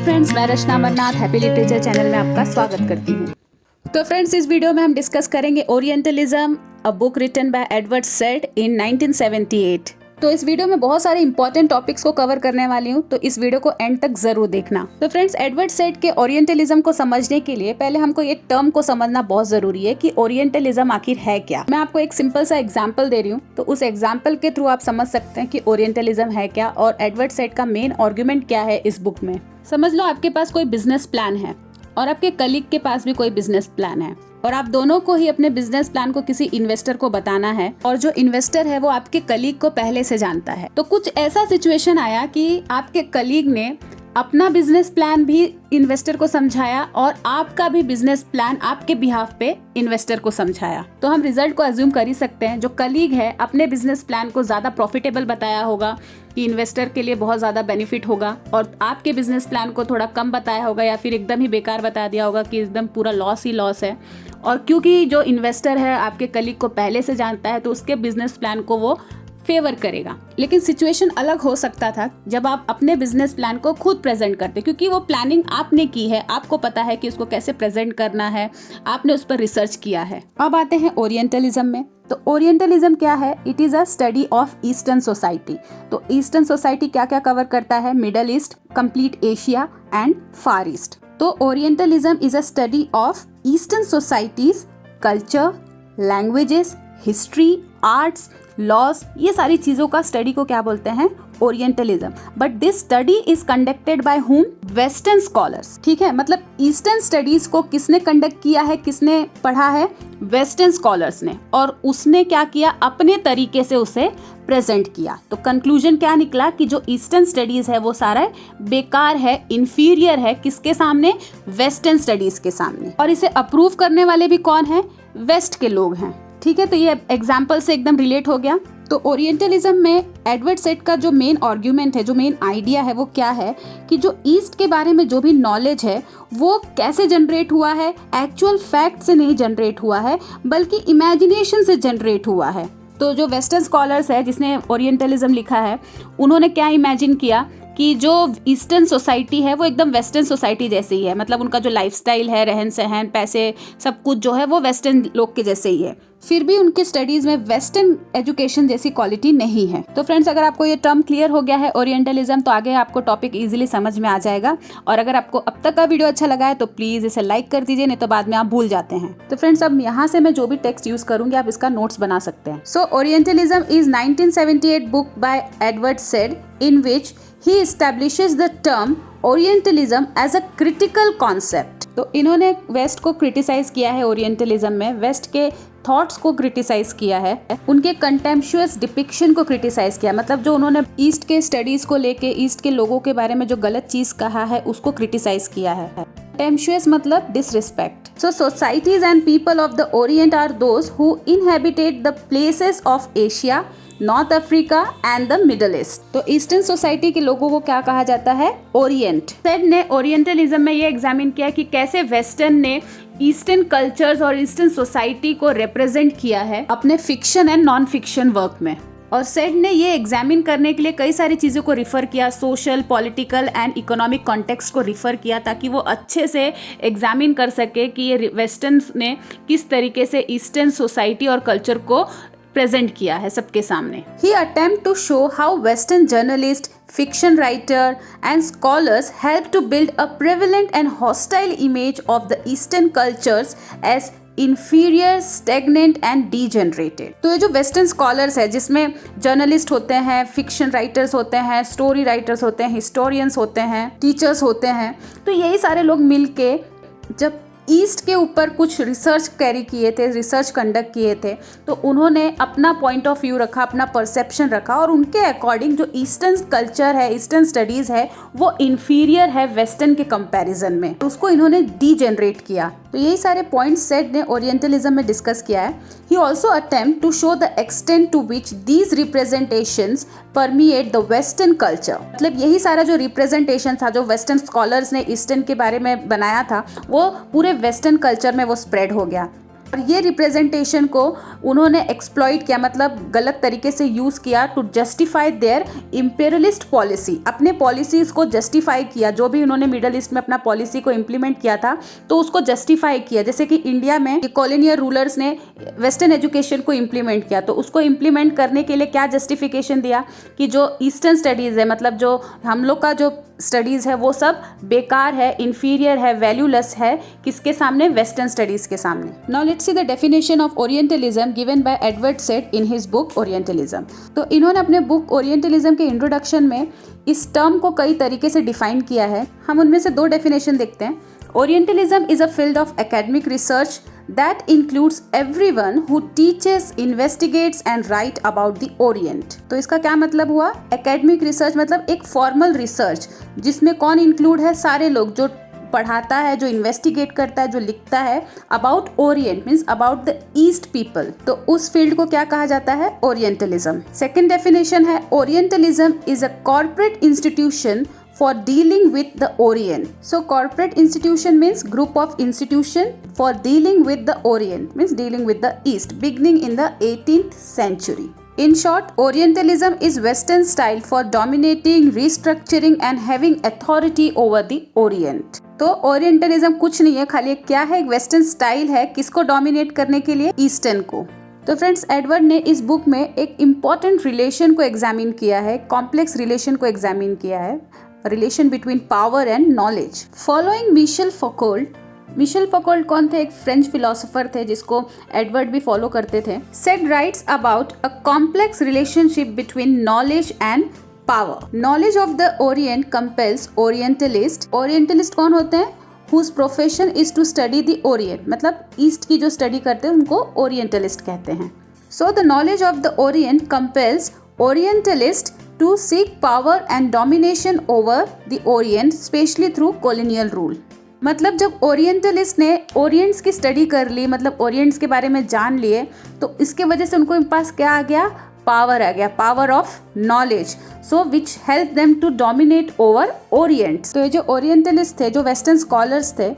Friends, मैं रचना Amarnath happy literature channel में आपका स्वागत करती हूँ। तो फ्रेंड्स, इस वीडियो में हम डिस्कस करेंगे orientalism, a book written by Edward Said in 1978। तो इस वीडियो में बहुत सारे इंपॉर्टेंट टॉपिक्स को कवर करने वाली हूँ, तो इस वीडियो को एंड तक जरूर देखना। तो फ्रेंड्स, एडवर्ड सैड के ओरिएंटलिज्म को समझने के लिए पहले हमको ये टर्म को समझना बहुत जरूरी है कि ओरिएंटलिज्म आखिर है क्या। मैं आपको एक सिंपल सा एग्जांपल दे रही हूँ, तो उस एग्जांपल के थ्रू आप समझ सकते हैं कि ओरिएंटलिज्म है क्या और एडवर्ड सैड का मेन आर्गुमेंट क्या है इस बुक में। समझ लो आपके पास कोई बिजनेस प्लान है और आपके कलीग के पास भी कोई बिजनेस प्लान है और आप दोनों को ही अपने बिजनेस प्लान को किसी इन्वेस्टर को बताना है और जो इन्वेस्टर है वो आपके कलीग को पहले से जानता है। तो कुछ ऐसा सिचुएशन आया कि आपके कलीग ने अपना बिजनेस प्लान भी इन्वेस्टर को समझाया और आपका भी बिजनेस प्लान आपके बिहाफ पे इन्वेस्टर को समझाया। तो हम रिजल्ट को अज्यूम कर ही सकते हैं, जो कलीग है अपने बिजनेस प्लान को ज्यादा प्रॉफिटेबल बताया होगा कि इन्वेस्टर के लिए बहुत ज्यादा बेनिफिट होगा, और आपके बिजनेस प्लान को थोड़ा कम बताया होगा या फिर एकदम ही बेकार बता दिया होगा कि एकदम पूरा लॉस ही लॉस है। और क्योंकि जो इन्वेस्टर है आपके कलीग को पहले से जानता है तो उसके बिजनेस प्लान को वो फेवर करेगा। लेकिन सिचुएशन अलग हो सकता था जब आप अपने बिजनेस प्लान को खुद प्रेजेंट करते, क्योंकि वो प्लानिंग आपने की है, आपको पता है कि उसको कैसे प्रेजेंट करना है, आपने उस पर रिसर्च किया है। अब आते हैं ओरिएंटलिज्म में। तो ओरिएंटलिज्म क्या है? It is a study of eastern society. तो ईस्टर्न सोसाइटी क्या क्या कवर करता है? Middle east, complete Asia and far east. तो orientalism is a study of eastern societies, culture, languages, history, arts, laws, ये सारी चीजों का स्टडी को क्या बोलते हैं? Orientalism. But this study is conducted by whom? Western scholars. ठीक है, मतलब ईस्टर्न स्टडीज को किसने कंडक्ट किया है, किसने पढ़ा है? वेस्टर्न स्कॉलर्स ने। और उसने क्या किया? अपने तरीके से उसे प्रेजेंट किया। तो कंक्लूजन क्या निकला कि जो ईस्टर्न स्टडीज है वो सारा बेकार है, इंफीरियर है, किसके सामने? वेस्टर्न स्टडीज के सामने। और इसे अप्रूव करने वाले भी कौन है? वेस्ट के लोग हैं। ठीक है, तो ये एग्जाम्पल से एकदम रिलेट हो गया। तो ओरिएंटलिज्म में एडवर्ड सैड का जो मेन आर्ग्यूमेंट है, जो मेन आइडिया है, वो क्या है कि जो ईस्ट के बारे में जो भी नॉलेज है वो कैसे जनरेट हुआ है? एक्चुअल फैक्ट से नहीं जनरेट हुआ है, बल्कि इमेजिनेशन से जनरेट हुआ है। तो जो वेस्टर्न स्कॉलर्स है जिसने ओरिएंटलिज्म लिखा है, उन्होंने क्या इमेजिन किया कि जो ईस्टर्न सोसाइटी है वो एकदम वेस्टर्न सोसाइटी जैसे ही है, मतलब उनका जो लाइफस्टाइल है, रहन सहन, पैसे, सब कुछ जो है वो वेस्टर्न लोग के जैसे ही है। फिर भी उनके स्टडीज में वेस्टर्न एजुकेशन जैसी क्वालिटी नहीं है। तो फ्रेंड्स, अगर आपको ये टर्म क्लियर हो गया है ओरिएंटलिज्म, तो आगे आपको टॉपिक इजीली समझ में आ जाएगा। और अगर आपको अब तक का वीडियो अच्छा लगा है तो प्लीज इसे लाइक कर दीजिए, नहीं तो बाद में आप भूल जाते हैं। तो फ्रेंड्स, अब यहाँ से मैं जो भी टेक्स्ट यूज करूंगी आप इसका नोट्स बना सकते हैं। So orientalism is 1978 book by Edward Said in which he establishes the term Orientalism as a critical concept। तो इन्होंने वेस्ट को क्रिटिसाइज किया है ओरिएंटलिज्म में, वेस्ट के थॉट्स को क्रिटिसाइज किया है, उनके कंटेम्पचुअस डिपिक्शन को क्रिटिसाइज किया, मतलब जो उन्होंने ईस्ट के स्टडीज को लेके, ईस्ट के लोगों के बारे में जो गलत चीज कहा है उसको क्रिटिसाइज किया है। कंटेम्पचुअस मतलब disrespect. So societies and people of the Orient are those who inhabited the places of Asia, north Africa and the middle east. तो ईस्टर्न सोसाइटी के लोगों को क्या कहा जाता है? ओरिएंट। सैड ने ओरिएंटलिज्म में ये एग्जामिन किया कि कैसे वेस्टर्न ने ईस्टर्न कल्चर्स और ईस्टर्न सोसाइटी को रिप्रेजेंट किया है अपने fiction and non fiction work में। और सैड ने ये एग्जामिन करने के लिए कई सारी चीज़ों को रिफ़र किया, social, political and economic context को रिफ़र किया, ताकि वो अच्छे से एग्जामिन कर सके कि ये वेस्टर्न ने किस तरीके से ईस्टर्न सोसाइटी और कल्चर को प्रेजेंट किया है सबके सामने। He attempt to show how Western journalists, fiction writer and scholars help to build a prevalent and hostile image of the Eastern cultures as inferior, stagnant and degenerated। तो ये जो western scholars है जिसमें journalist होते हैं, fiction writers होते हैं, story writers होते हैं, हिस्टोरियंस होते हैं, टीचर्स होते हैं, तो यही सारे लोग मिलके जब ईस्ट के ऊपर कुछ रिसर्च कैरी किए थे, रिसर्च कंडक्ट किए थे, तो उन्होंने अपना पॉइंट ऑफ व्यू रखा, अपना परसेप्शन रखा, और उनके अकॉर्डिंग जो ईस्टर्न कल्चर है, ईस्टर्न स्टडीज़ है, वो इन्फीरियर है वेस्टर्न के कंपैरिजन में, उसको इन्होंने डीजेनरेट किया। तो यही सारे पॉइंट्स सैड ने ओरिएंटलिज्म में डिस्कस किया है। He also attempt to show the extent to which these representations permeate the western culture. मतलब यही सारा जो रिप्रेजेंटेशन था, जो वेस्टर्न स्कॉलर्स ने ईस्टर्न के बारे में बनाया था, वो पूरे वेस्टर्न कल्चर में वो स्प्रेड हो गया। और ये रिप्रेजेंटेशन को उन्होंने एक्सप्लॉइट किया, मतलब गलत तरीके से यूज़ किया to justify their imperialist policy. अपने पॉलिसीज़ को जस्टिफाई किया, जो भी उन्होंने मिडल ईस्ट में अपना पॉलिसी को इम्प्लीमेंट किया था तो उसको जस्टिफाई किया। जैसे कि इंडिया में कॉलोनियल रूलर्स ने वेस्टर्न एजुकेशन को इम्प्लीमेंट किया, तो उसको इम्प्लीमेंट करने के लिए क्या जस्टिफिकेशन दिया कि जो ईस्टर्न स्टडीज़ है, मतलब जो हम लोग का जो स्टडीज़ है वो सब बेकार है, इन्फीरियर है, वैल्यूलेस है, किसके सामने? वेस्टर्न स्टडीज़ के सामने। Now let's see the definition of orientalism given by Edward said in his book orientalism. तो इन्होंने अपने बुक ओरिएंटलिज्म के इंट्रोडक्शन में इस टर्म को कई तरीके से डिफाइन किया है। हम उनमें से 2 डेफिनेशन देखते हैं। Orientalism is a field of academic research that includes everyone who teaches, investigates and write about the Orient। तो इसका क्या मतलब हुआ? एकेडमिक रिसर्च मतलब एक फॉर्मल रिसर्च जिसमें कौन इंक्लूड है? सारे लोग, जो पढ़ाता है, जो इन्वेस्टिगेट करता है, जो लिखता है about Orient means about the east people, तो उस फील्ड को क्या कहा जाता है? ओरिएंटलिज्म। सेकेंड डेफिनेशन है orientalism is a corporate institution for dealing with the Orient। So corporate institution means group of institution for dealing with the Orient means dealing with the East, beginning in the 18th century। In short, Orientalism is Western style for dominating, restructuring and having authority over the Orient। तो orientalism कुछ नहीं है, खाली क्या है? एक western style है, किसको डोमिनेट करने के लिए? ईस्टर्न को। तो फ्रेंड्स, एडवर्ड ने इस बुक में एक इम्पॉर्टेंट रिलेशन को एग्जामिन किया है, कॉम्प्लेक्स रिलेशन को एग्जामिन किया है, relation between power and knowledge. Following Michel Foucault, Michel Foucault कौन थे? एक फ्रेंच फिलोसोफर थे जिसको एडवर्ड भी फॉलो करते थे। Said writes about a complex relationship between knowledge and power. Knowledge of the Orient compels orientalist. Orientalist कौन होते हैं? whose profession is to study the Orient, मतलब ईस्ट की जो स्टडी करते हैं उनको ओरिएंटलिस्ट कहते हैं। So the knowledge of the Orient compels Orientalists to seek power and domination over the Orient, especially through colonial rule। मतलब जब ओरिएंटलिस्ट ने ओरिएंट्स की स्टडी कर ली, मतलब ओरिएंट्स के बारे में जान लिए, तो इसके वजह से उनको पास क्या आ गया? पावर आ गया, power of knowledge, so which help them to dominate over Orient. तो ये जो ओरिएंटलिस्ट थे, जो वेस्टर्न स्कॉलर्स थे,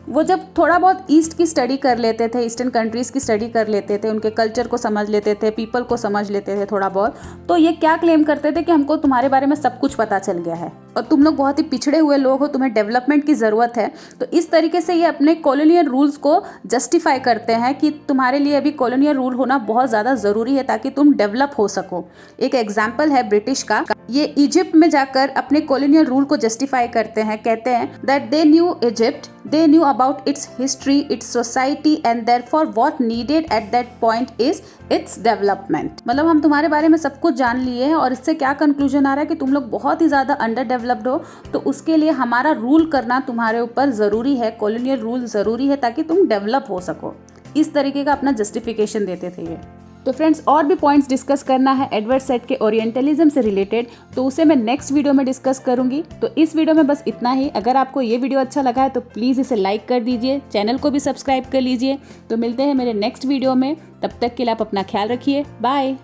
वो जब थोड़ा बहुत ईस्ट की स्टडी कर लेते थे, ईस्टर्न कंट्रीज़ की स्टडी कर लेते थे, उनके कल्चर को समझ लेते थे, पीपल को समझ लेते थे थोड़ा बहुत, तो ये क्या क्लेम करते थे कि हमको तुम्हारे बारे में सब कुछ पता चल गया है और तुम लोग बहुत ही पिछड़े हुए लोग हो, तुम्हें डेवलपमेंट की ज़रूरत है। तो इस तरीके से ये अपने कॉलोनियल रूल्स को जस्टिफाई करते हैं कि तुम्हारे लिए अभी कॉलोनियल रूल होना बहुत ज़्यादा ज़रूरी है ताकि तुम डेवलप हो सको। एक एग्जाम्पल है ब्रिटिश का, ये इजिप्ट में जाकर अपने कॉलोनियल रूल को जस्टिफाई करते हैं, कहते हैं that they knew Egypt, they knew about its history, its society and therefore what needed at that point is its development। मतलब हम तुम्हारे बारे में सब कुछ जान लिए हैं और इससे क्या कंक्लूजन आ रहा है कि तुम लोग बहुत ही ज़्यादा अंडर डेवलप्ड हो, तो उसके लिए हमारा रूल करना तुम्हारे ऊपर ज़रूरी है, कॉलोनियल रूल ज़रूरी है ताकि तुम डेवलप हो सको। इस तरीके का अपना जस्टिफिकेशन देते थे ये। तो फ्रेंड्स, और भी पॉइंट्स डिस्कस करना है एडवर्ड सेड के ओरिएंटलिज्म से रिलेटेड, तो उसे मैं नेक्स्ट वीडियो में डिस्कस करूंगी। तो इस वीडियो में बस इतना ही। अगर आपको ये वीडियो अच्छा लगा है तो प्लीज़ इसे लाइक कर दीजिए, चैनल को भी सब्सक्राइब कर लीजिए। तो मिलते हैं मेरे नेक्स्ट वीडियो में, तब तक के लिए आप अपना ख्याल रखिए। बाय।